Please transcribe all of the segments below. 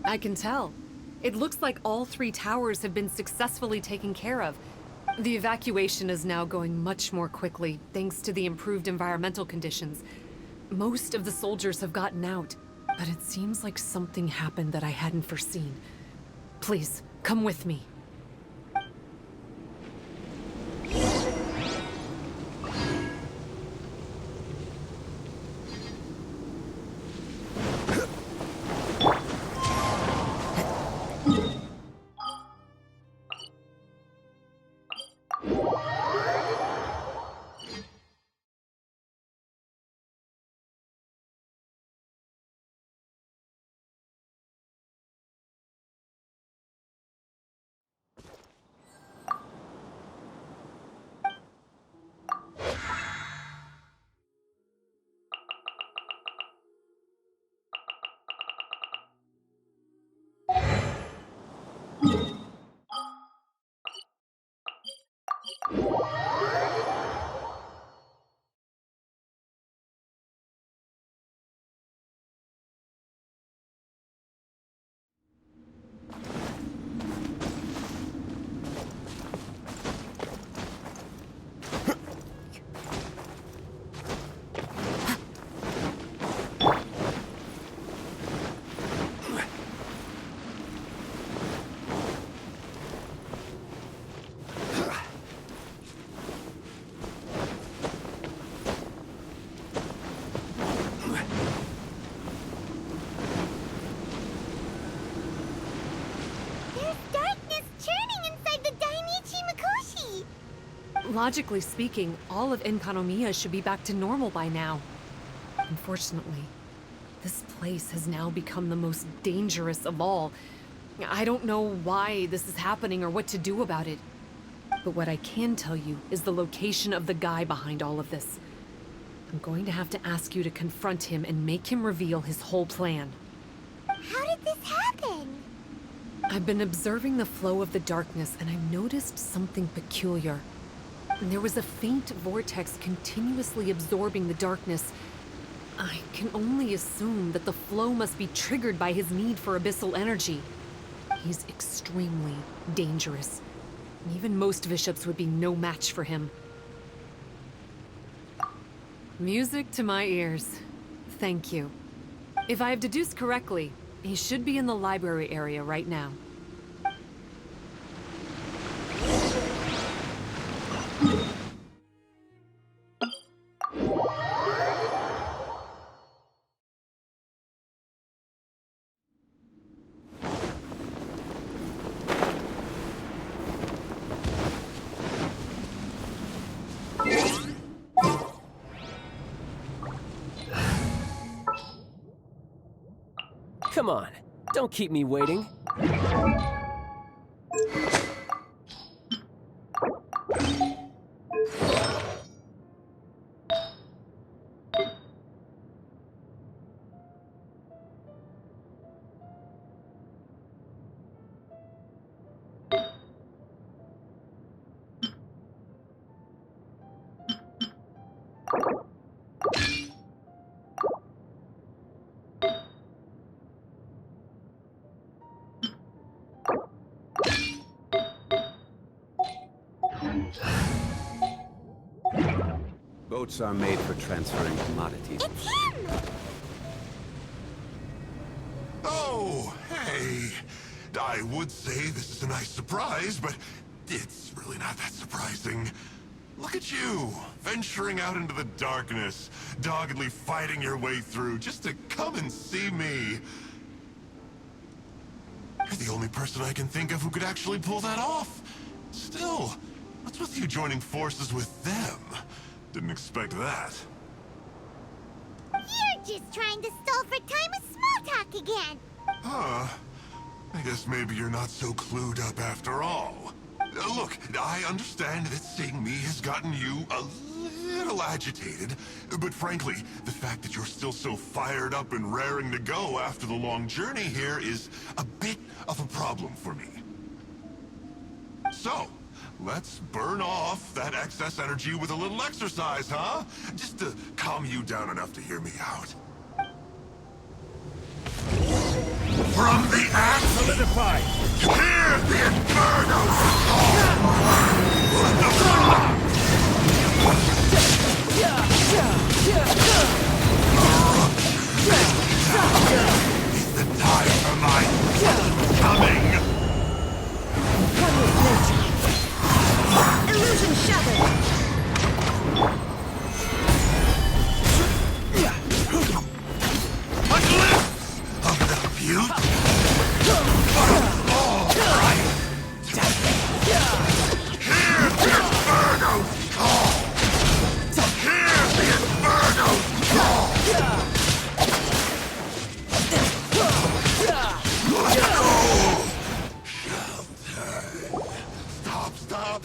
I can tell. It looks like all 3 towers have been successfully taken care of. The evacuation is now going much more quickly, thanks to the improved environmental conditions. Most of the soldiers have gotten out, but it seems like something happened that I hadn't foreseen. Please, come with me. Logically speaking, all of Enkanomiya should be back to normal by now. Unfortunately, this place has now become the most dangerous of all. I don't know why this is happening or what to do about it. But what I can tell you is the location of the guy behind all of this. I'm going to have to ask you to confront him and make him reveal his whole plan. How did this happen? I've been observing the flow of the darkness and I've noticed something peculiar. There was a faint vortex continuously absorbing the darkness. I can only assume that the flow must be triggered by his need for abyssal energy. He's extremely dangerous. Even most bishops would be no match for him. Music to my ears. Thank you. If I have deduced correctly, he should be in the library area right now. Come on, don't keep me waiting. Boats are made for transferring commodities. It's him! Oh, hey. I would say this is a nice surprise, but it's really not that surprising. Look at you, venturing out into the darkness, doggedly fighting your way through just to come and see me. You're the only person I can think of who could actually pull that off. Still, what's with you joining forces with them? Didn't expect that. You're just trying to stall for time with small talk again. Huh. I guess maybe you're not so clued up after all. Look, I understand that seeing me has gotten you a little agitated, but frankly, the fact that you're still so fired up and raring to go after the long journey here is a bit of a problem for me. So, let's burn off that excess energy with a little exercise, huh? Just to calm you down enough to hear me out. From the axe, Solidify! hear the inferno call! Let the Is the time for my coming? Illusion shattered. A glimpse of the beauty. All right. Hear the inferno's call. Hear the inferno's call. Let's go. Shelter. Stop.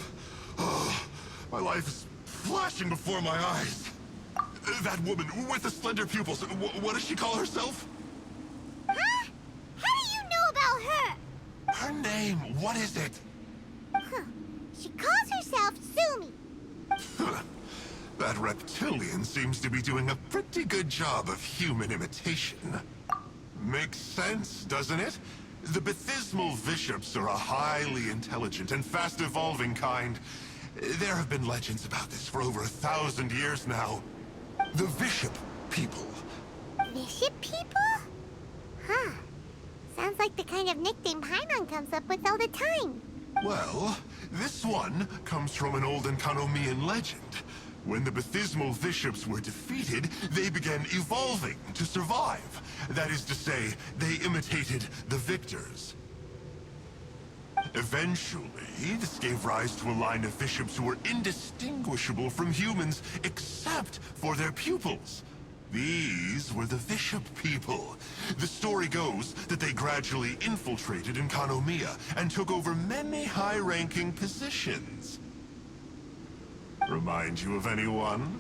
Oh, my life is flashing before my eyes. That woman with the slender pupils, what does she call herself? Huh? How do you know about her? Her name, what is it? Huh. She calls herself Sumi. That reptilian seems to be doing a pretty good job of human imitation. Makes sense, doesn't it? The Baptismal Bishops are a highly intelligent and fast-evolving kind. There have been legends about this for over 1,000 years now. The Bishop people. Bishop people? Huh. Sounds like the kind of nickname Paimon comes up with all the time. Well, this one comes from an old Enkanomian legend. When the Baptismal Bishops were defeated, they began evolving to survive. That is to say, they imitated the victors. Eventually, this gave rise to a line of bishops who were indistinguishable from humans except for their pupils. These were the Bishop people. The story goes that they gradually infiltrated Enkanomiya and took over many high-ranking positions. Remind you of anyone?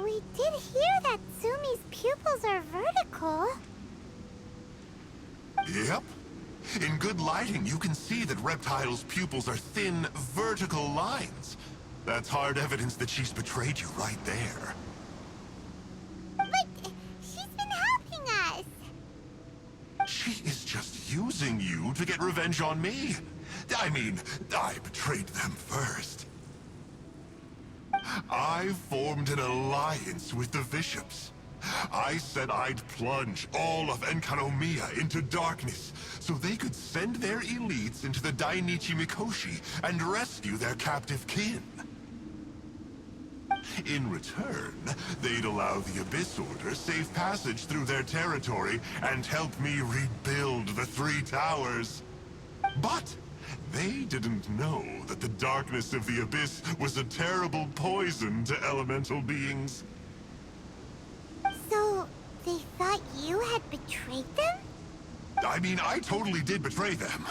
We did hear that Sumi's pupils are vertical. Yep. In good lighting, you can see that Reptile's pupils are thin, vertical lines. That's hard evidence that she's betrayed you right there. But she's been helping us. She is just using you to get revenge on me. I mean, I betrayed them first. I formed an alliance with the bishops. I said I'd plunge all of Enkanomiya into darkness so they could send their elites into the Dainichi Mikoshi and rescue their captive kin. In return, they'd allow the Abyss Order safe passage through their territory and help me rebuild the Three Towers. But they didn't know that the darkness of the Abyss was a terrible poison to elemental beings. So, they thought you had betrayed them? I mean, I totally did betray them.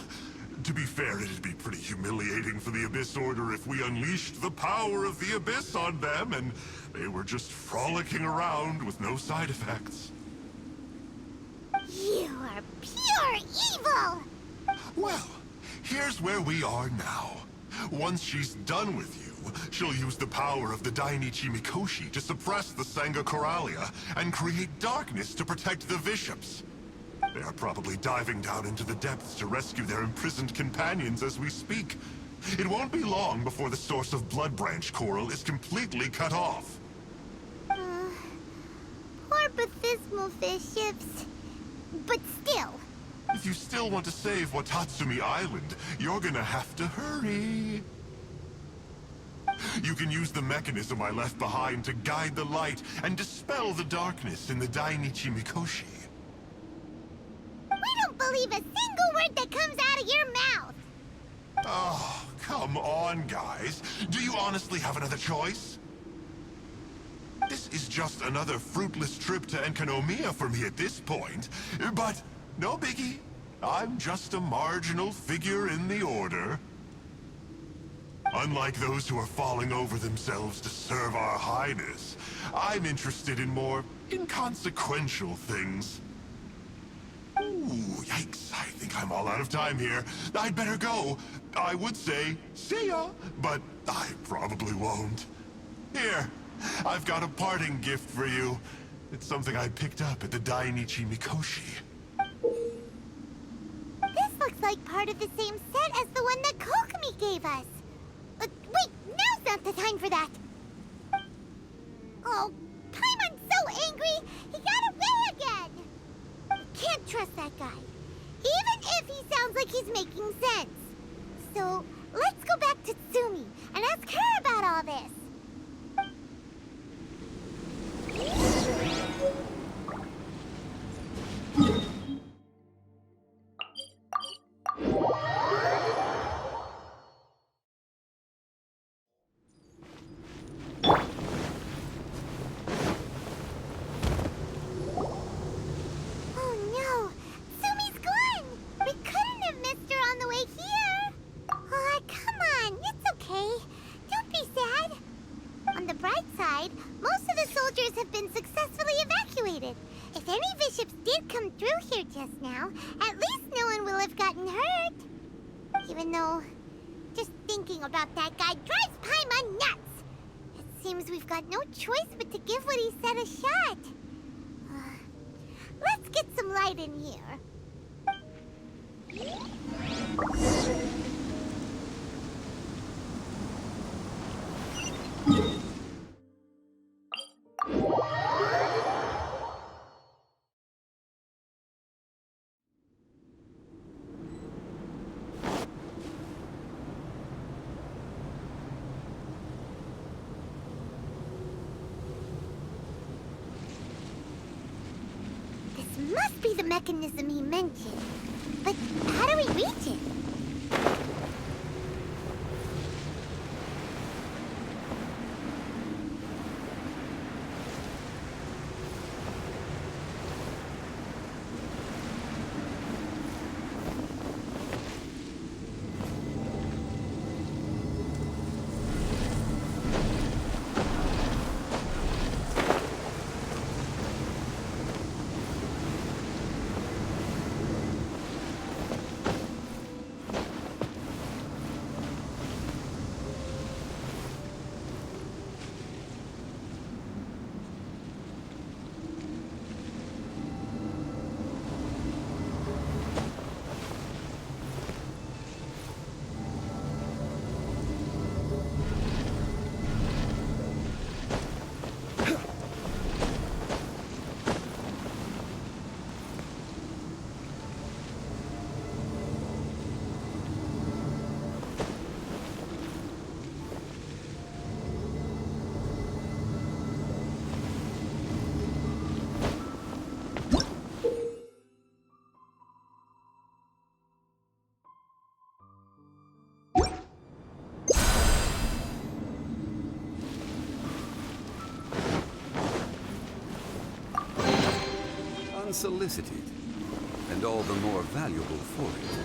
To be fair, it'd be pretty humiliating for the Abyss Order if we unleashed the power of the Abyss on them and they were just frolicking around with no side effects. You are pure evil! Well, here's where we are now. Once she's done with you, she'll use the power of the Dainichi Mikoshi to suppress the Sangha Coralia and create darkness to protect the bishops. They are probably diving down into the depths to rescue their imprisoned companions as we speak. It won't be long before the source of Blood Branch Coral is completely cut off. Poor Baptismal Bishops. But still. If you still want to save Watatsumi Island, you're gonna have to hurry. You can use the mechanism I left behind to guide the light and dispel the darkness in the Dainichi Mikoshi. We don't believe a single word that comes out of your mouth! Oh, come on, guys. Do you honestly have another choice? This is just another fruitless trip to Enkanomiya for me at this point. But no biggie. I'm just a marginal figure in the Order. Unlike those who are falling over themselves to serve our Highness, I'm interested in more inconsequential things. Ooh, yikes. I think I'm all out of time here. I'd better go. I would say, see ya, but I probably won't. Here, I've got a parting gift for you. It's something I picked up at the Dainichi Mikoshi. This looks like part of the same set as the one that Kokomi gave us. Wait, now's not the time for that. Oh, Paimon's so angry, he got away again. Can't trust that guy, even if he sounds like he's making sense. So, let's go back to Tsumi and ask her about all this. Oh no! Tsumi's gone! We couldn't have missed her on the way here! Aw, come on, it's okay. Don't be sad. On the bright side, most of the soldiers have been successfully evacuated. If any bishops did come through here just now, at least no one will have gotten hurt. Even though, just thinking about that guy drives Paimon nuts. It seems we've got no choice but to give what he said a shot. Let's get some light in here. This must be the mechanism he mentioned. But how do we reach it? Unsolicited, and all the more valuable for it.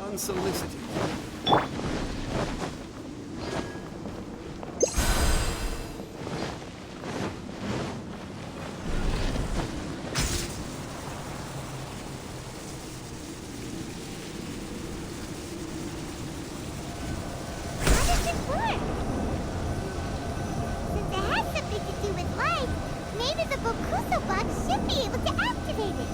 Unsolicited. Since it has something to do with life, maybe the Bokuso box should be able to activate it.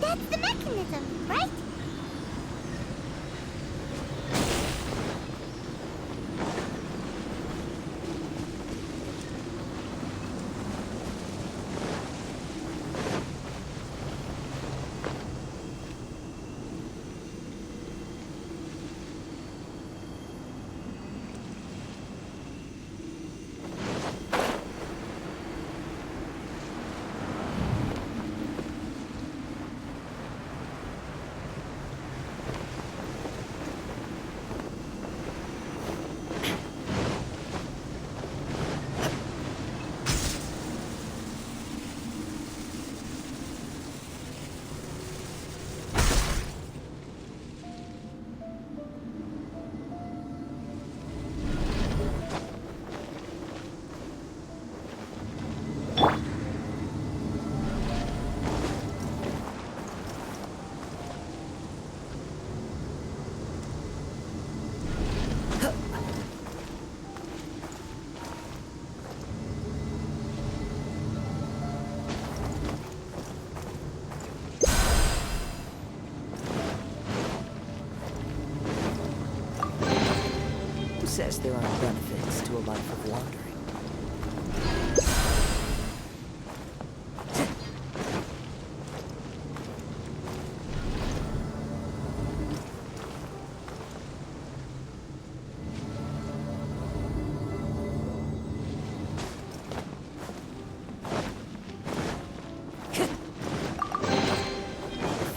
That's the mechanism, right? Who says there aren't benefits to a life of wandering?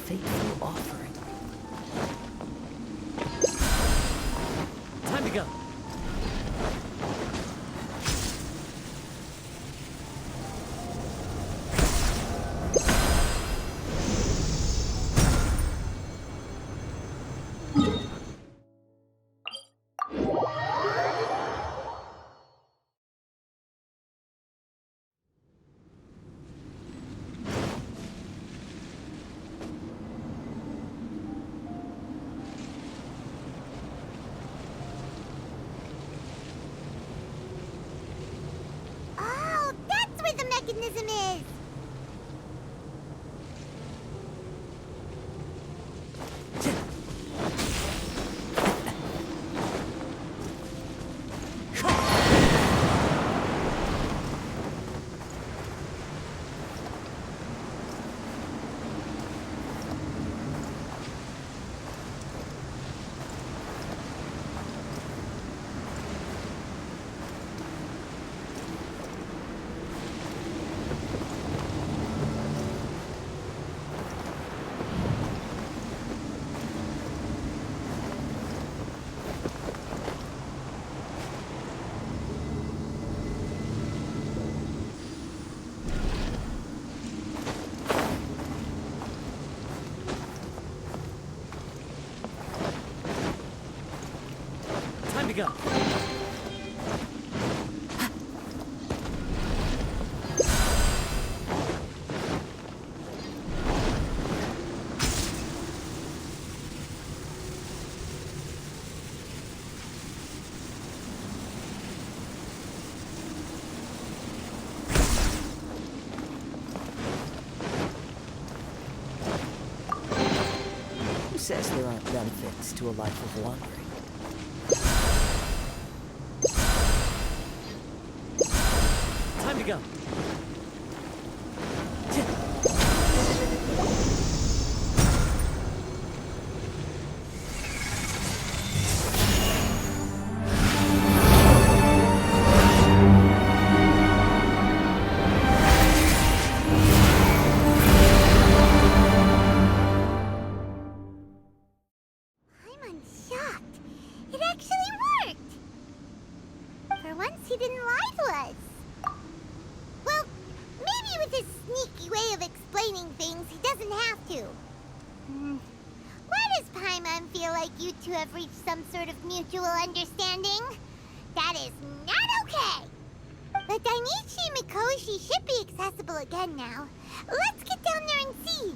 Fateful offering. Time to go. Oh, that's where the mechanism is! Time to go. Who says there aren't benefits to a life of wandering? Time to go. I'm unshocked. It actually worked! For once, he didn't lie to us. way of explaining things, he doesn't have to. Why does Paimon feel like you two have reached some sort of mutual understanding? That is not okay! The Dainichi Mikoshi should be accessible again now. Let's get down there and see.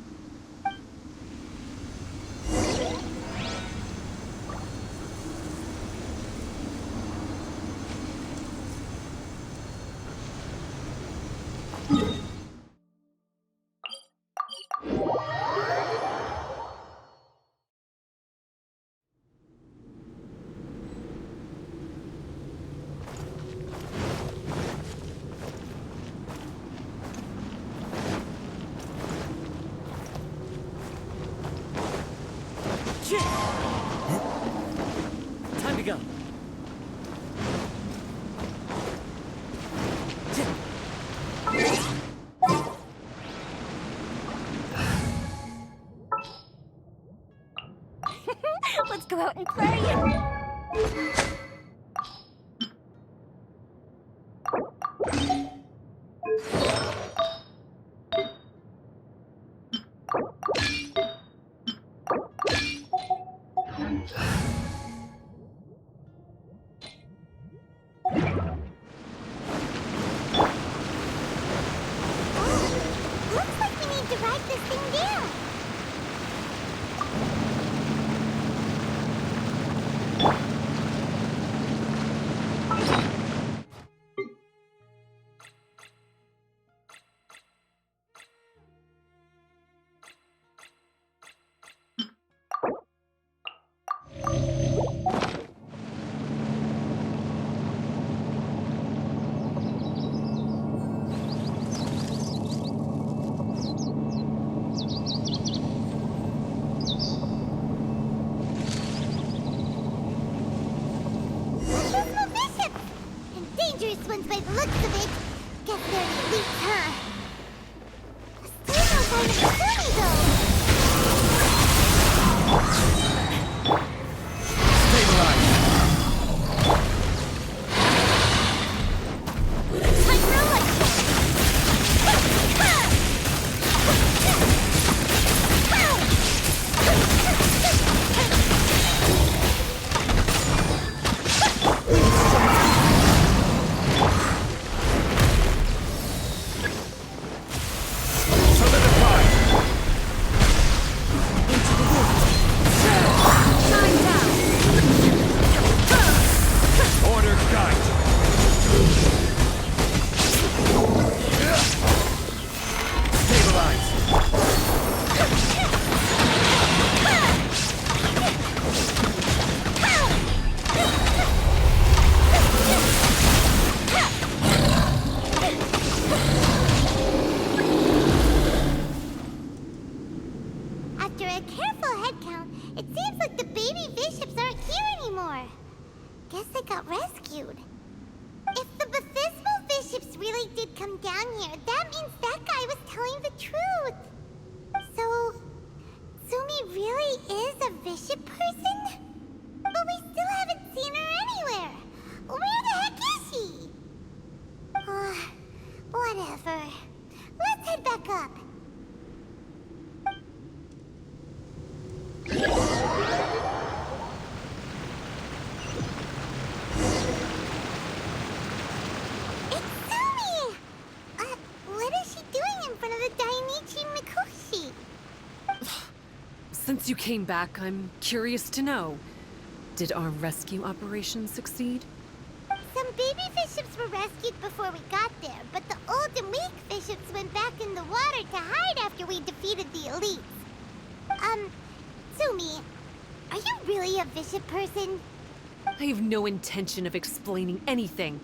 Time to go. Let's go out and play. Looks like we need to write this thing down. There's no bishops! And dangerous ones by the looks of it. Guess they're the elite, huh? Still no sign of the Sumi, though! Stabilize. Time for a light check! Solidify. Shine down! Order guide. Stabilize. After a careful head count, it seems like the baby bishops aren't here anymore. Guess they got rescued. If the baptismal bishops really did come down here, that means that guy was telling the truth. So, Sumi really is a bishop person? But we still haven't seen her anywhere. Where the heck is she? Whatever. Let's head back up. It's Sumi! What is she doing in front of the Dainichi Mikoshi? Since you came back, I'm curious to know. Did our rescue operation succeed? Some baby bishops were rescued before we got there, but the old and weak bishops went back in the water to hide after we defeated the elites. Sumi, are you really a bishop person? I have no intention of explaining anything.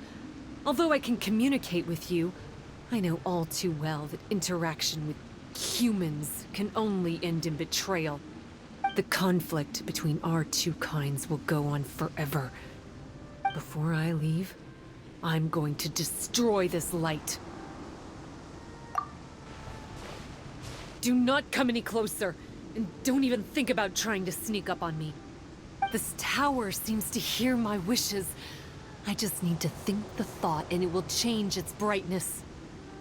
Although I can communicate with you, I know all too well that interaction with humans can only end in betrayal. The conflict between our two kinds will go on forever. Before I leave, I'm going to destroy this light. Do not come any closer, and don't even think about trying to sneak up on me. This tower seems to hear my wishes. I just need to think the thought and it will change its brightness.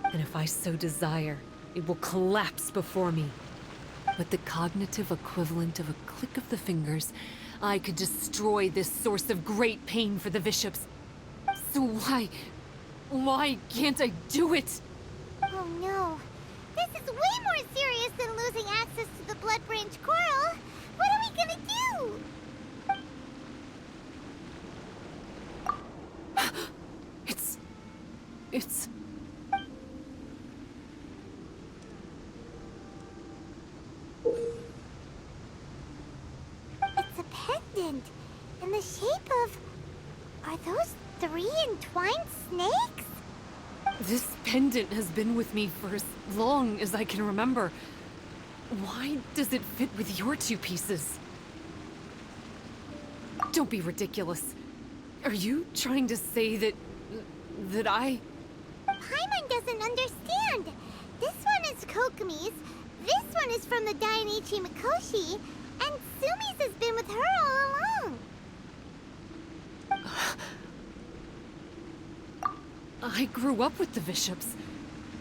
And if I so desire, it will collapse before me. With the cognitive equivalent of a click of the fingers, I could destroy this source of great pain for the bishops. So why can't I do it? Oh no. This is way more serious than losing access to the Blood Branch Coral. What are we gonna do? It's... It's a pendant in the shape of... Are those 3 entwined snakes? This pendant has been with me for as long as I can remember. Why does it fit with your 2 pieces? Don't be ridiculous. Are you trying to say that I... Paimon doesn't understand. This one is Kokomi's, this one is from the Dainichi Mikoshi, and Sumi's has been with her all along. I grew up with the bishops.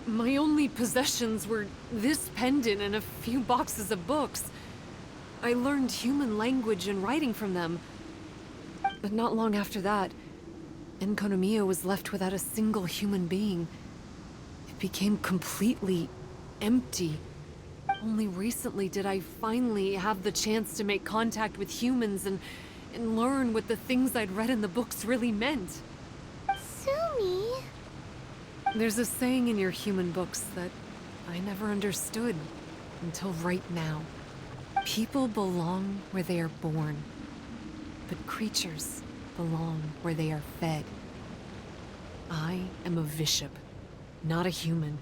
My only possessions were this pendant and a few boxes of books. I learned human language and writing from them. But not long after that, Enkonomiya was left without a single human being. It became completely empty. Only recently did I finally have the chance to make contact with humans and learn what the things I'd read in the books really meant. Sumi? There's a saying in your human books that I never understood until right now. People belong where they are born, but creatures belong where they are fed. I am a bishop, not a human.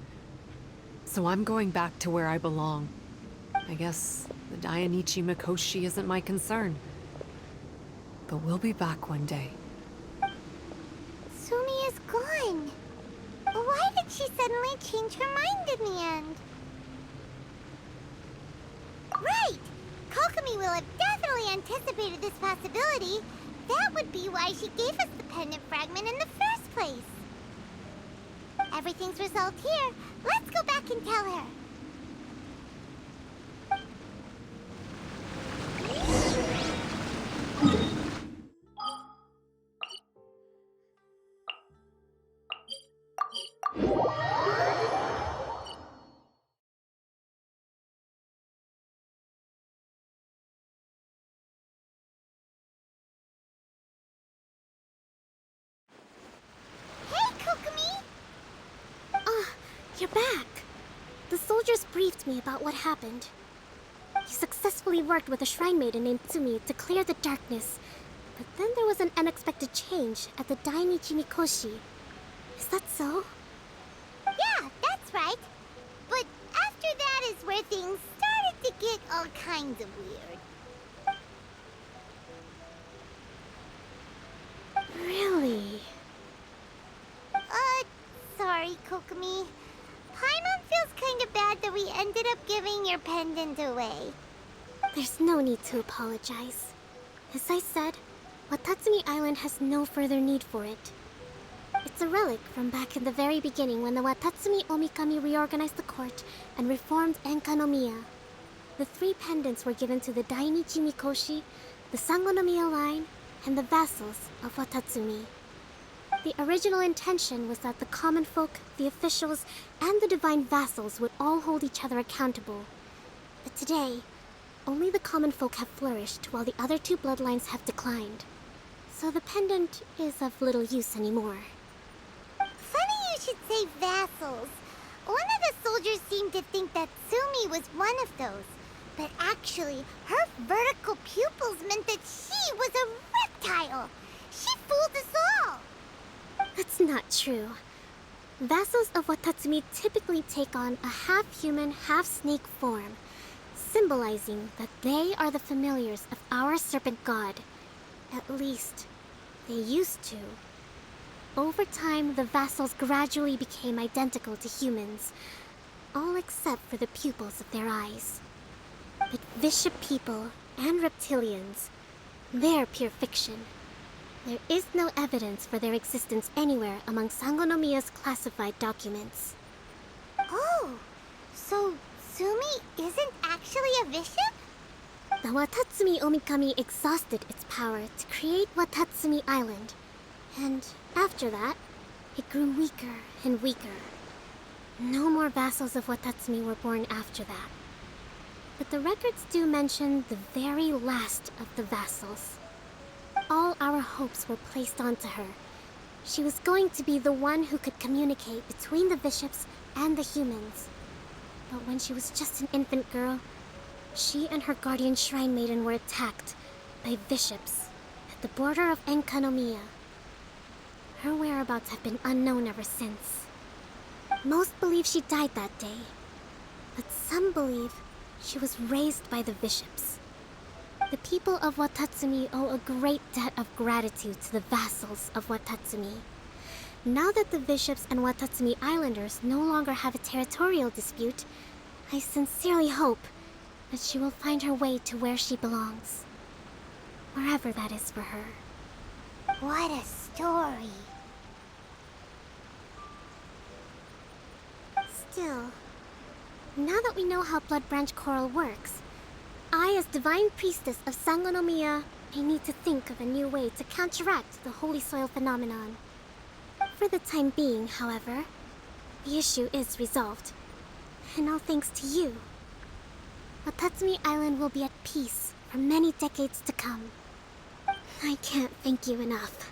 So I'm going back to where I belong. I guess the Dainichi Mikoshi isn't my concern. But we'll be back one day. Sumi is gone. Why did she suddenly change her mind in the end? Right! Kokomi will have definitely anticipated this possibility. That would be why she gave us the pendant fragment in the first place. Everything's resolved here. Let's go back and tell her. Hey, Kokomi! You're back. The soldiers briefed me about what happened. You successfully worked with a shrine maiden named Tsumi to clear the darkness, but then there was an unexpected change at the Dainichi Mikoshi. Is that so? Yeah, that's right. But after that is where things started to get all kinds of weird. Really? Sorry, Kokomi. Paimon feels kind of bad that we ended up giving your pendant away. There's no need to apologize. As I said, Watatsumi Island has no further need for it. It's a relic from back in the very beginning when the Watatsumi Omikami reorganized the court and reformed Enkanomiya. The 3 pendants were given to the Dainichi Mikoshi, the Sangonomiya line, and the vassals of Watatsumi. The original intention was that the common folk, the officials, and the divine vassals would all hold each other accountable. But today, only the common folk have flourished while the other 2 bloodlines have declined. So the pendant is of little use anymore. Funny you should say vassals. One of the soldiers seemed to think that Sumi was one of those. But actually, her vertical pupils meant that she was a reptile. She fooled us all. That's not true. Vassals of Watatsumi typically take on a half-human, half-snake form, symbolizing that they are the familiars of our serpent god. At least, they used to. Over time, the vassals gradually became identical to humans, all except for the pupils of their eyes. But bishop people and reptilians, they're pure fiction. There is no evidence for their existence anywhere among Sangonomiya's classified documents. Oh, Watatsumi isn't actually a bishop? The Watatsumi Omikami exhausted its power to create Watatsumi Island. And after that, it grew weaker and weaker. No more vassals of Watatsumi were born after that. But the records do mention the very last of the vassals. All our hopes were placed onto her. She was going to be the one who could communicate between the bishops and the humans. But when she was just an infant girl, she and her guardian shrine maiden were attacked by bishops at the border of Enkanomiya. Her whereabouts have been unknown ever since. Most believe she died that day, but some believe she was raised by the bishops. The people of Watatsumi owe a great debt of gratitude to the vassals of Watatsumi. Now that the bishops and Watatsumi Islanders no longer have a territorial dispute, I sincerely hope that she will find her way to where she belongs. Wherever that is for her. What a story. Still, now that we know how Blood Branch Coral works, I, as Divine Priestess of Sangonomiya, may need to think of a new way to counteract the Holy Soil phenomenon. For the time being, however, the issue is resolved. And all thanks to you. Watatsumi Island will be at peace for many decades to come. I can't thank you enough.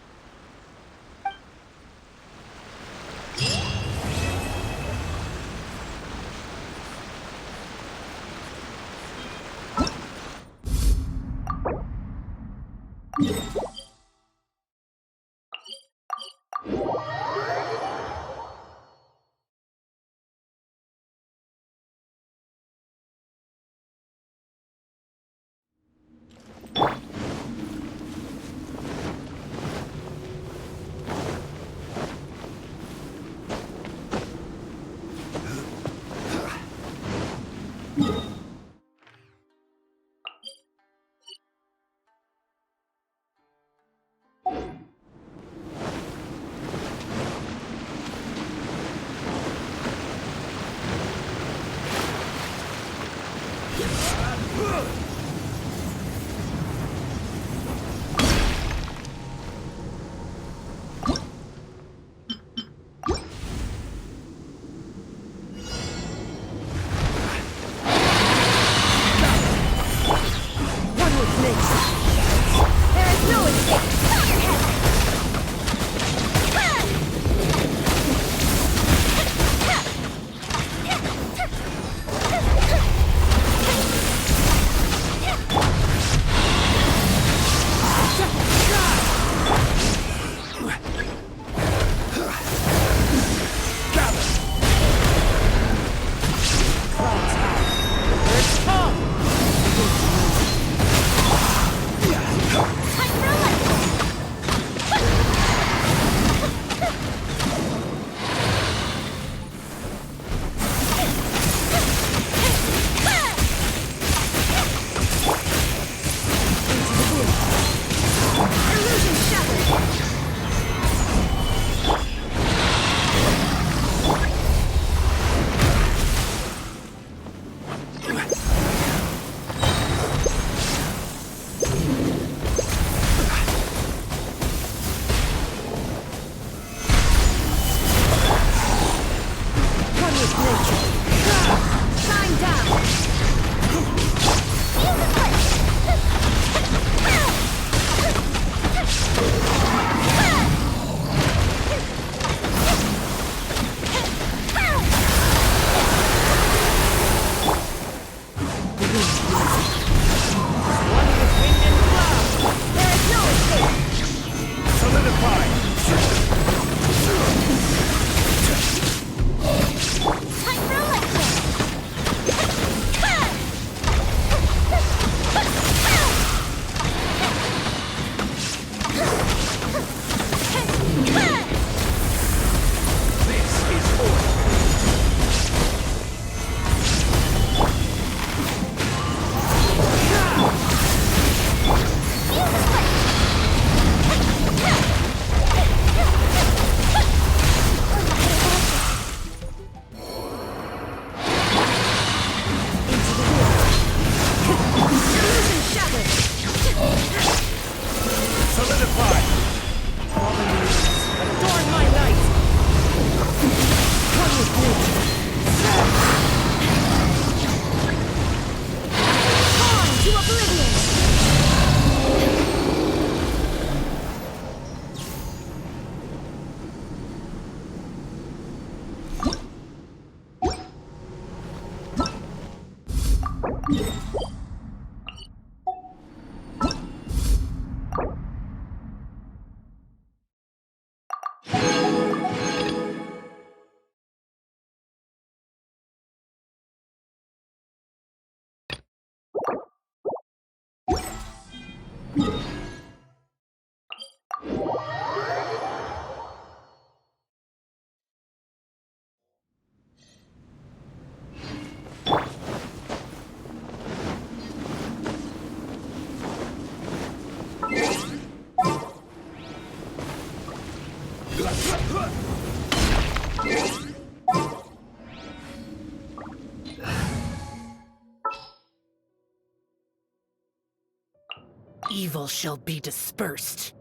Evil shall be dispersed.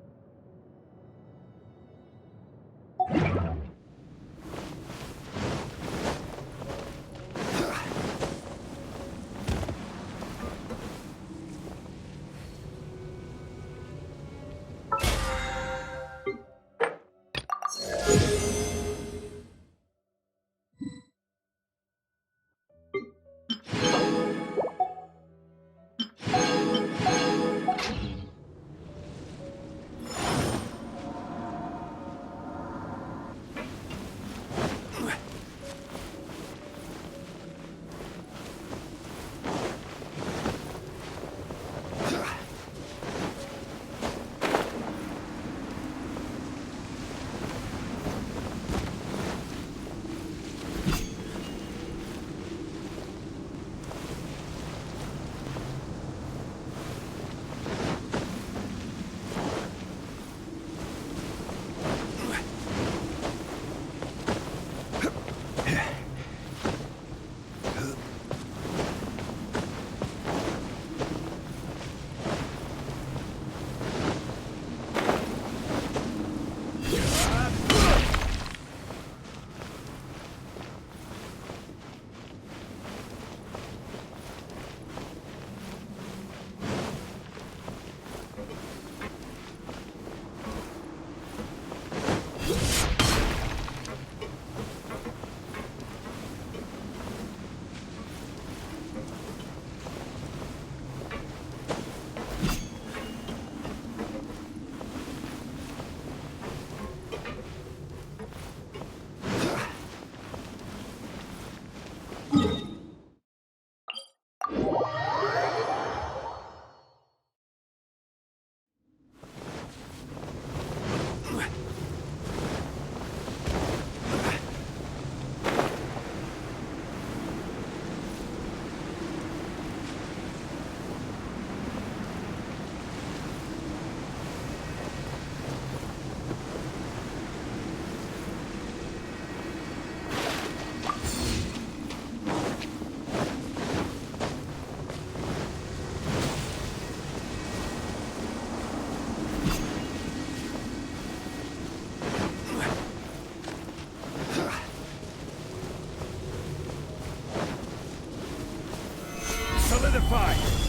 Solidify!